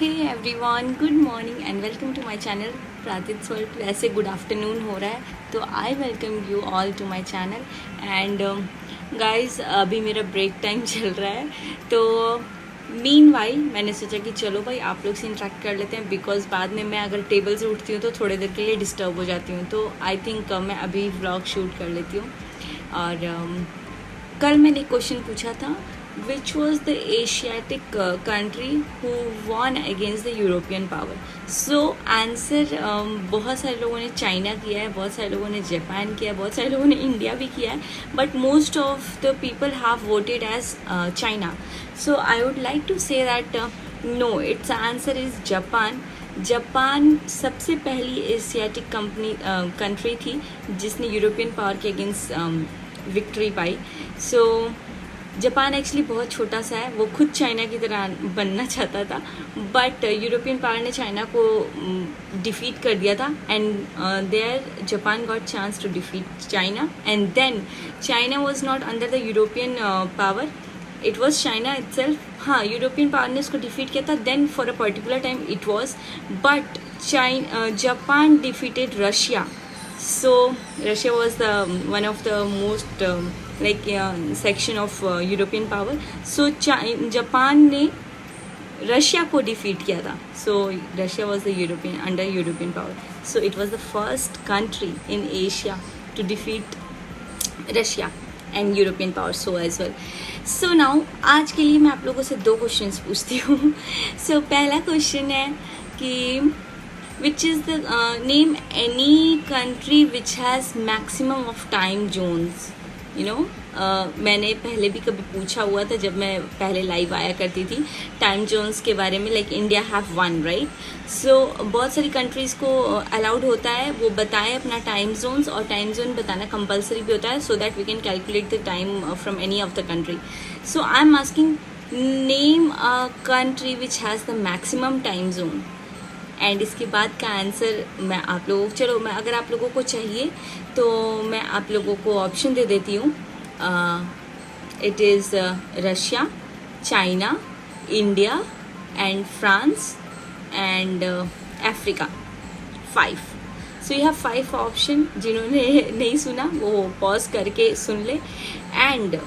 Hey everyone, good morning and welcome to my channel Pratit's world. वैसे good afternoon हो रहा है तो I welcome you all to my channel. And guys, अभी मेरा ब्रेक टाइम चल रहा है तो मीनवाइल मैंने सोचा कि चलो भाई आप लोग से इंटरेक्ट कर लेते हैं, बिकॉज बाद में मैं अगर टेबल से उठती हूँ तो थोड़ी देर के लिए डिस्टर्ब हो जाती हूँ। तो आई थिंक मैं अभी व्लॉग शूट कर लेती हूँ। और कल मैंने क्वेश्चन पूछा था, which was the Asiatic country who won against the European power? So answer बहुत सारे लोगों ने चाइना किया है, बहुत सारे लोगों ने जापान किया है, बहुत सारे लोगों ने इंडिया भी किया है, but most of the people have voted as China. So I would like to say that no, its answer is Japan. Japan सबसे पहली एशियाटिक कंट्री थी जिसने यूरोपियन पावर के अगेंस्ट विक्ट्री पाई। सो जापान एक्चुअली बहुत छोटा सा है, वो खुद चाइना की तरह बनना चाहता था, बट यूरोपियन पावर ने चाइना को डिफीट कर दिया था। And there Japan got chance to defeat China, and then China was not under the European power, it was China itself. हाँ, यूरोपियन पावर ने उसको डिफीट किया था, then for a particular time it was, but Japan defeated Russia. So Russia was the one of the most section of European power. So Japan ने Russia को defeat किया था. So Russia was the under European power. So it was the first country in Asia to defeat Russia and European power so as well. So now आज के लिए मैं आप लोगों से 2 क्वेश्चंस पूछती हूँ. So पहला क्वेश्चन है कि which is the name any country which has maximum of time zones. You know, मैंने पहले भी कभी पूछा हुआ था जब मैं पहले लाइव आया करती थी टाइम जोन्स के बारे में, लाइक इंडिया हैव 1 राइट. सो बहुत सारी कंट्रीज़ को अलाउड होता है वो बताएं अपना टाइम जोन्स, और टाइम जोन बताना कंपलसरी भी होता है so that we can calculate the time from any of the country. So I am asking name a country which has the maximum time zone. And इसके बाद का answer मैं आप लोगों को, चलो मैं अगर आप लोगों को चाहिए तो मैं आप लोगों को ऑप्शन दे देती हूँ. It is Russia, China, India and France and Africa. 5. So you have 5 option. जिन्होंने नहीं सुना वो पॉज करके सुन ले. एंड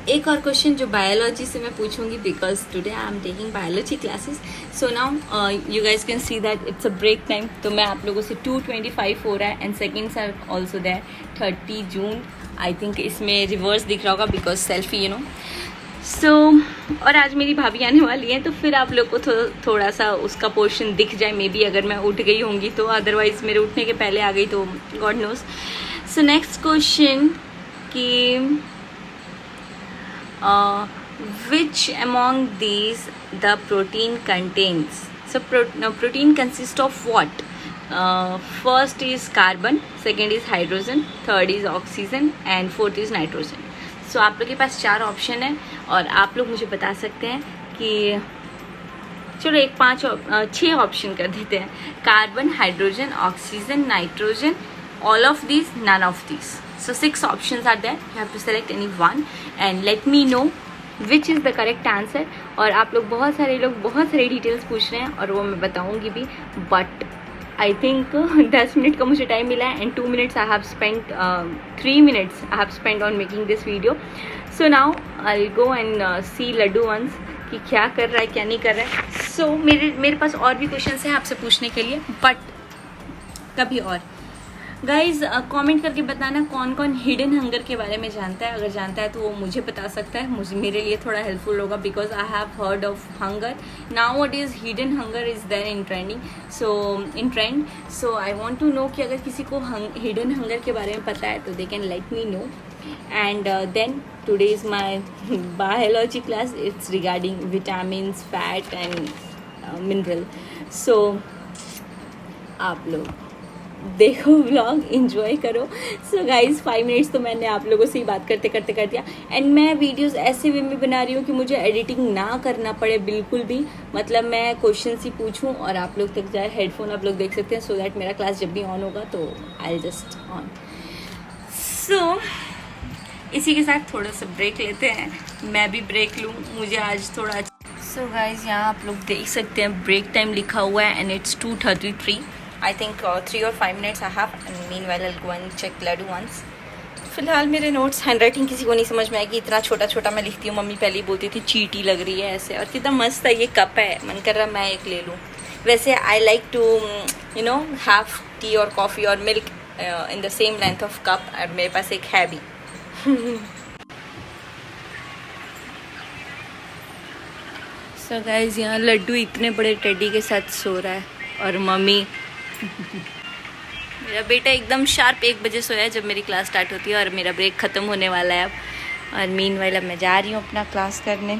एक और क्वेश्चन जो बायोलॉजी से मैं पूछूंगी, because today I am taking biology classes. So now you guys can see that it's a break time. तो मैं आप लोगों से 2:25 हो रहा है and seconds are also there. 30 June I think इसमें रिवर्स दिख रहा होगा because selfie you know. So और आज मेरी भाभी आने वाली है तो फिर आप लोग को थोड़ा सा उसका पोर्शन दिख जाए मे बी, अगर मैं उठ गई होंगी तो. अदरवाइज मेरे उठने के पहले आ गई तो god knows. So next question कि which among these the protein contains? So protein consists of what? First is carbon, second is hydrogen, third is oxygen and fourth is nitrogen. So आप लोग के पास 4 ऑप्शन है और आप लोग मुझे बता सकते हैं कि चलो एक 6 ऑप्शन कर देते हैं. Carbon, hydrogen, oxygen, nitrogen, all of these, none of these. So 6 options are there. You have to select any one and let me know which is the correct answer. और आप लोग बहुत सारे लोग बहुत सारी डिटेल्स पूछ रहे हैं और वो मैं बताऊंगी भी, बट आई थिंक 10 मिनट का मुझे टाइम मिला है and 2 minutes I have spent 3 minutes I have spent on making this video. So now I go and see Laddu once कि क्या कर रहा है क्या नहीं कर रहा है. सो मेरे पास और भी क्वेश्चन हैं आपसे पूछने के लिए, बट कभी और. गाइज कमेंट करके बताना कौन कौन हिडन हंगर के बारे में जानता है. अगर जानता है तो वो मुझे बता सकता है, मुझे मेरे लिए थोड़ा हेल्पफुल होगा, because I have heard of hunger. Now what is hidden hunger is there in trending, in trend. So I want to know कि अगर किसी को हिडन हंगर के बारे में पता है तो they can let me know. And then today is my biology class. It's regarding vitamins, fat and mineral. So आप लोग देखो व्लॉग, एंजॉय करो. सो गाइज 5 मिनट्स तो मैंने आप लोगों से ही बात करते करते कर दिया. एंड मैं वीडियोस ऐसे वे में बना रही हूँ कि मुझे एडिटिंग ना करना पड़े बिल्कुल भी. मतलब मैं क्वेश्चन ही पूछूँ और आप लोग तक जाए. हेडफोन आप लोग देख सकते हैं सो दैट मेरा क्लास जब भी ऑन होगा तो आई जस्ट ऑन. सो इसी के साथ थोड़ा सा ब्रेक लेते हैं, मैं भी ब्रेक लूँ. मुझे आज थोड़ा सो गाइज यहाँ आप लोग देख सकते हैं ब्रेक टाइम लिखा हुआ है and it's 2:33. I think 3 or 5 minutes I have and meanwhile I will go and check Laddu once. फिलहाल मेरे नोट्स हैंडराइटिंग किसी को नहीं समझ में आएगी, इतना छोटा छोटा मैं लिखती हूँ. मम्मी पहले ही बोलती थी चीटी लग रही है ऐसे. और कितना मस्त है ये कप है, मन कर रहा मैं एक ले लूँ. वैसे I like to you know have tea और कॉफ़ी और milk in the same length of cup. और मेरे पास एक है भी. सो गाइज यहाँ लड्डू इतने बड़े टेडी के साथ सो रहा है और मम्मी मेरा बेटा एकदम शार्प 1 बजे सोया है जब मेरी क्लास स्टार्ट होती है और मेरा ब्रेक ख़त्म होने वाला है अब. और मीनवाइल अब मैं जा रही हूँ अपना क्लास करने.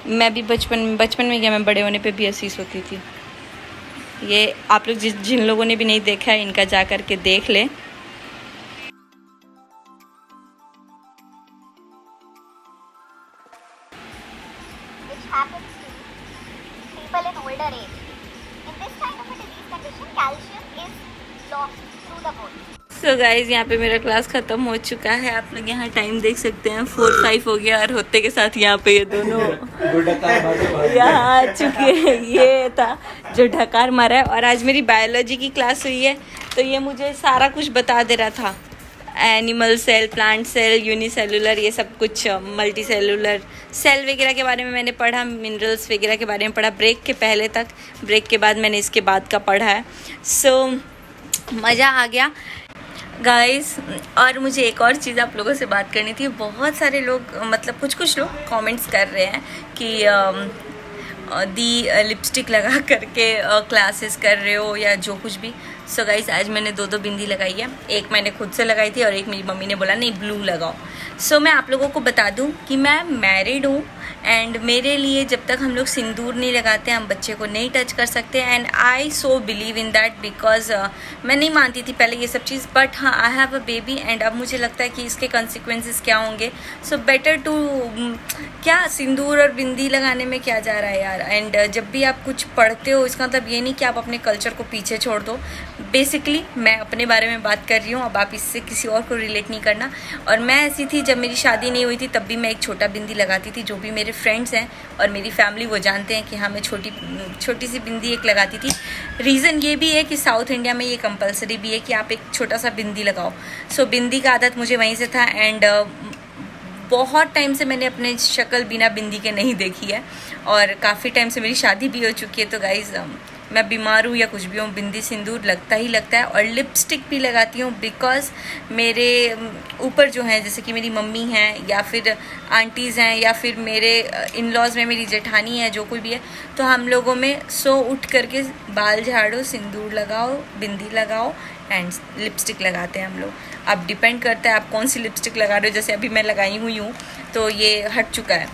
मैं भी बचपन में क्या, मैं बड़े होने पे भी ऐसी सोती थी. ये आप लोग जिन लोगों ने भी नहीं देखा है इनका जा कर के देख लें. Happens to people in older age. In this kind of a disease condition, calcium is lost through the bone. So guys यहाँ पे मेरा क्लास ख़त्म हो चुका है. आप लोग यहाँ टाइम देख सकते हैं 4-5 हो गया और होते के साथ यहाँ पे ये दोनों यहाँ आ चुके हैं. ये था जो ढकार मारा है. और आज मेरी बायोलॉजी की क्लास हुई है तो ये मुझे सारा कुछ बता दे रहा था. Animal cell, plant cell, unicellular, ये सब कुछ मल्टी सेलुलर सेल वगैरह के बारे में मैंने पढ़ा. मिनरल्स वगैरह के बारे में पढ़ा ब्रेक के पहले तक. ब्रेक के बाद मैंने इसके बाद का पढ़ा है. सो मज़ा आ गया गाइस. और मुझे एक और चीज़ आप लोगों से बात करनी थी. बहुत सारे लोग मतलब कुछ लोग कमेंट्स कर रहे हैं कि दी लिपस्टिक लगा करके क्लासेस कर रहे हो या जो कुछ भी. सो गाइस आज मैंने 2 बिंदी लगाई है. एक मैंने खुद से लगाई थी और एक मेरी मम्मी ने बोला नहीं ब्लू लगाओ. सो मैं आप लोगों को बता दूं कि मैं मैरिड हूँ एंड मेरे लिए जब तक हम लोग सिंदूर नहीं लगाते हम बच्चे को नहीं टच कर सकते. And I so believe in that because मैं नहीं मानती थी पहले ये सब चीज़. बट हाँ I have a baby and अब मुझे लगता है कि इसके कॉन्सिक्वेंसेस क्या होंगे. सो बेटर टू क्या सिंदूर और बिंदी लगाने में क्या जा रहा है यार. एंड जब भी आप कुछ पढ़ते हो इसका मतलब ये नहीं कि आप अपने कल्चर को पीछे छोड़ दो. बेसिकली मैं अपने बारे में बात कर रही हूँ. अब आप इससे किसी और को रिलेट नहीं करना. और मैं ऐसी थी जब मेरी शादी नहीं हुई थी तब भी मैं एक छोटा बिंदी लगाती थी. जो भी मेरे फ्रेंड्स हैं और मेरी फैमिली वो जानते हैं कि हाँ मैं छोटी सी बिंदी एक लगाती थी. रीज़न ये भी है कि साउथ इंडिया में ये कंपलसरी भी है कि आप एक छोटा सा बिंदी लगाओ. सो बिंदी का आदत मुझे वहीं से था. एंड बहुत टाइम से मैंने अपने शक्ल बिना बिंदी के नहीं देखी है और काफ़ी टाइम से मेरी शादी भी हो चुकी है. तो गाइज़ मैं बीमार हूँ या कुछ भी हूँ बिंदी सिंदूर लगता ही लगता है. और लिपस्टिक भी लगाती हूँ बिकॉज मेरे ऊपर जो हैं जैसे कि मेरी मम्मी हैं या फिर आंटीज़ हैं या फिर मेरे इन लॉज में मेरी जेठानी है जो कोई भी है तो हम लोगों में सो उठ करके बाल झाड़ो, सिंदूर लगाओ, बिंदी लगाओ एंड लिपस्टिक लगाते हैं हम लोग. अब डिपेंड करता है आप कौन सी लिपस्टिक लगा रहे हो. जैसे अभी मैं लगाई हुई हूँ तो ये हट चुका है.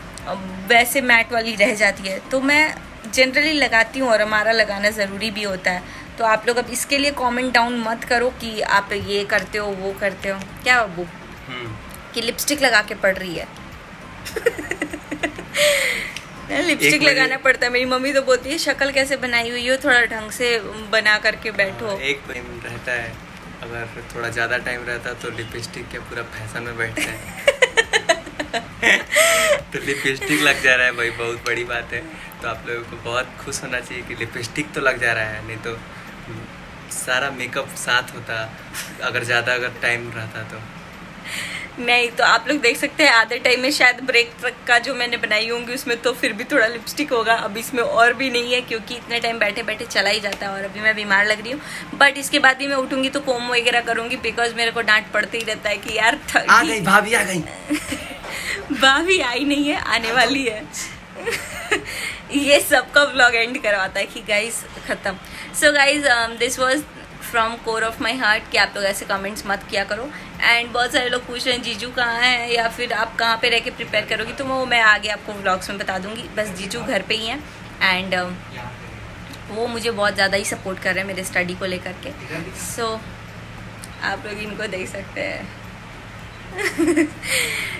वैसे मैट वाली रह जाती है तो मैं जनरली लगाती हूँ और हमारा लगाना ज़रूरी भी होता है. तो आप लोग अब इसके लिए कमेंट डाउन मत करो कि आप ये करते हो वो करते हो. क्या बाबू कि लिपस्टिक लगा के पढ़ रही है. लिपस्टिक लगाना पड़ता है. मेरी मम्मी तो बोलती है शक्ल कैसे बनाई हुई हो, थोड़ा ढंग से बना करके बैठो. एक टाइम रहता है, अगर थोड़ा ज़्यादा टाइम रहता तो लिपस्टिक के पूरा फैशन में बैठते हैं. तो लिपस्टिक लग जा रहा है भाई, बहुत बड़ी बात है. तो आप लोगों को बहुत खुश होना चाहिए कि लिपस्टिक तो लग जा रहा है, नहीं तो सारा मेकअप साथ होता अगर टाइम रहता तो. नहीं तो आप लोग देख सकते हैं आधे टाइम में शायद ब्रेक का जो मैंने बनाई होंगी उसमें तो फिर भी थोड़ा लिपस्टिक होगा. अब इसमें और भी नहीं है क्योंकि इतने टाइम बैठे बैठे चला ही जाता है. और अभी मैं बीमार लग रही हूँ. बट इसके बाद भी मैं उठूंगी तो कोम वगैरह करूँगी बिकॉज मेरे को डांट पड़ते ही रहता है कि यार आ गई भाभी आ गई. भाभी आई नहीं है, आने वाली है. ये सबका व्लॉग एंड करवाता है कि गाइस खत्म. So guys this was from core of my heart कि आप लोग ऐसे कमेंट्स मत किया करो. एंड बहुत सारे लोग पूछ रहे हैं जीजू कहाँ हैं या फिर आप कहाँ पे रह के प्रिपेयर करोगी. तो वो मैं आगे आपको व्लॉग्स में बता दूंगी. बस जीजू घर पे ही हैं एंड वो मुझे बहुत ज़्यादा ही सपोर्ट कर रहे हैं मेरे स्टडी को लेकर के. सो आप लोग इनको देख सकते हैं.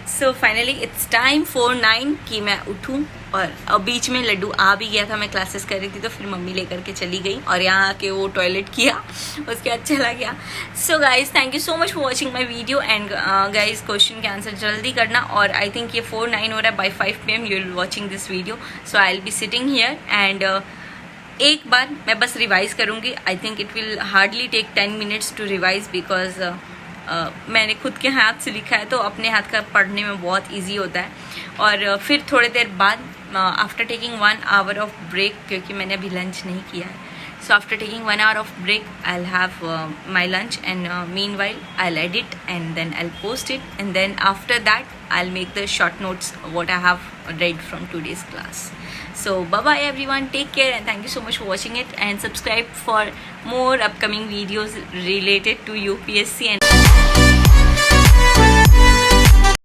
सो फाइनली इट्स टाइम 4:09 कि मैं उठूं, और अब बीच में लड्डू आ भी गया था, मैं क्लासेस कर रही थी तो फिर मम्मी लेकर के चली गई और यहाँ आके वो टॉयलेट किया, उसके बाद चला गया. So guys thank you so much for watching my video. And guys question के आंसर जल्दी करना, और आई थिंक ये 4:09 हो रहा है. By 5 PM you will watching this video. So I will be sitting here and एक बार मैं बस रिवाइज करूँगी. I think it will hardly take 10 minutes to revise, because मैंने खुद के हाथ से लिखा है तो अपने हाथ का पढ़ने में बहुत इजी होता है. और फिर थोड़ी देर बाद after taking 1 hour of break, क्योंकि मैंने अभी लंच नहीं किया है, so after taking 1 hour of break I'll have my lunch, and meanwhile I'll edit and then I'll post it, and then after that I'll make the short notes what I have read from today's class. So bye bye everyone, take care, and thank you so much for watching it, and subscribe for more upcoming videos related to UPSC and